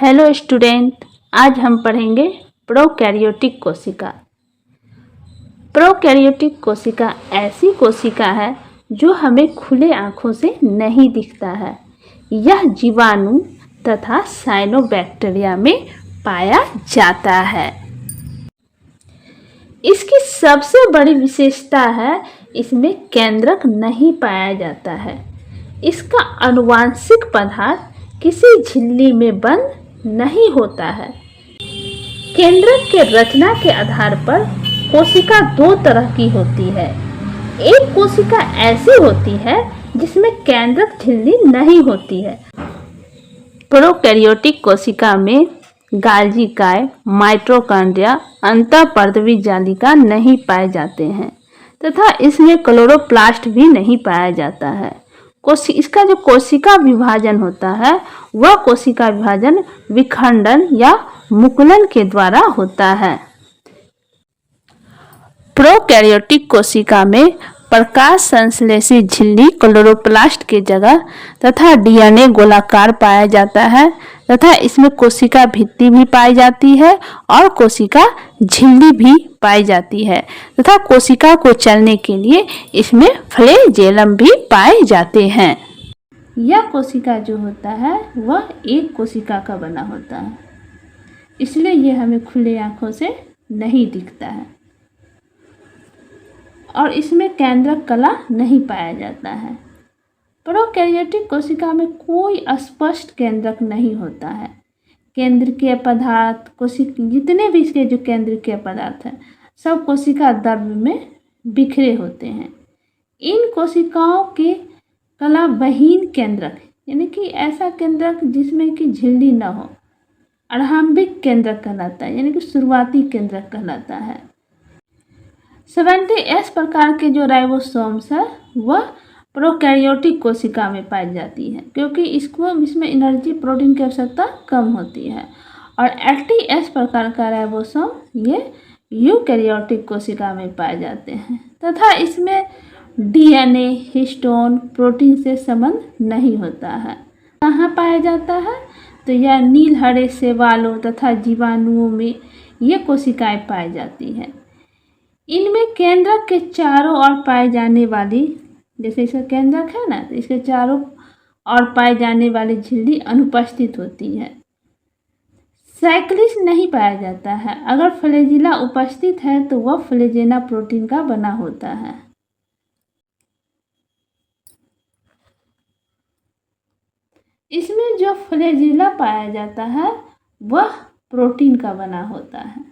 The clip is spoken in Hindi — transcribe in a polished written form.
हेलो स्टूडेंट, आज हम पढ़ेंगे प्रोकैरियोटिक कोशिका। प्रोकैरियोटिक कोशिका ऐसी कोशिका है जो हमें खुले आँखों से नहीं दिखता है। यह जीवाणु तथा साइनोबैक्टीरिया में पाया जाता है। इसकी सबसे बड़ी विशेषता है इसमें केंद्रक नहीं पाया जाता है। इसका आनुवंशिक पदार्थ किसी झिल्ली में बंद नहीं होता है। केंद्रक के रचना के आधार पर कोशिका दो तरह की होती है। एक कोशिका ऐसी होती है जिसमें केंद्रक झिल्ली नहीं होती है। प्रोकैरियोटिक कोशिका में गाल्गी काय, माइटोकॉन्ड्रिया, अंतःपर्दवी जालिका नहीं पाए जाते हैं तथा इसमें क्लोरोप्लास्ट भी नहीं पाया जाता है। इसका जो कोशिका विभाजन होता है वह कोशिका विभाजन विखंडन या मुकुलन के द्वारा होता है। प्रोकैरियोटिक कोशिका में प्रकाश संश्लेषी झिल्ली क्लोरोप्लास्ट के जगह तथा डीएनए गोलाकार पाया जाता है तथा इसमें कोशिका भित्ति भी पाई जाती है और कोशिका झिल्ली भी पाई जाती है तथा कोशिका को चलने के लिए इसमें फ्लैजेलम भी पाए जाते हैं। यह कोशिका जो होता है वह एक कोशिका का बना होता है, इसलिए यह हमें खुले आँखों से नहीं दिखता है और इसमें केंद्रक कला नहीं पाया जाता है। प्रोकैरियोटिक कोशिका में कोई स्पष्ट केंद्रक नहीं होता है। केंद्रकीय पदार्थ जितने भी इसके जो केंद्रकीय पदार्थ हैं सब कोशिका द्रव्य में बिखरे होते हैं। इन कोशिकाओं के कला बहीन केंद्रक यानी कि ऐसा केंद्रक जिसमें कि झिल्ली न हो आरंभिक केंद्रक कहलाता है, यानी कि शुरुआती केंद्रक कहलाता है। 70S प्रकार के जो राइबोसोम्स है वह प्रोकैरियोटिक कोशिका में पाई जाती है क्योंकि इसमें एनर्जी प्रोटीन की आवश्यकता कम होती है। और 80S प्रकार का राइबोसोम ये यूकैरियोटिक कोशिका में पाए जाते हैं तथा इसमें डीएनए, हिस्टोन, प्रोटीन से संबंध नहीं होता है। कहाँ पाया जाता है तो यह नील हरे शैवालों तथा जीवाणुओं में ये कोशिकाएं पाई जाती हैं। इनमें केंद्रक के चारों ओर पाए जाने वाली, जैसे इसका केंद्रक है ना, तो इसके चारों ओर पाए जाने वाली झिल्ली अनुपस्थित होती है। साइक्लिस नहीं पाया जाता है। अगर फ्लैजिला उपस्थित है तो वह फ्लैजेना प्रोटीन का बना होता है। इसमें जो फ्लैजिला पाया जाता है वह प्रोटीन का बना होता है।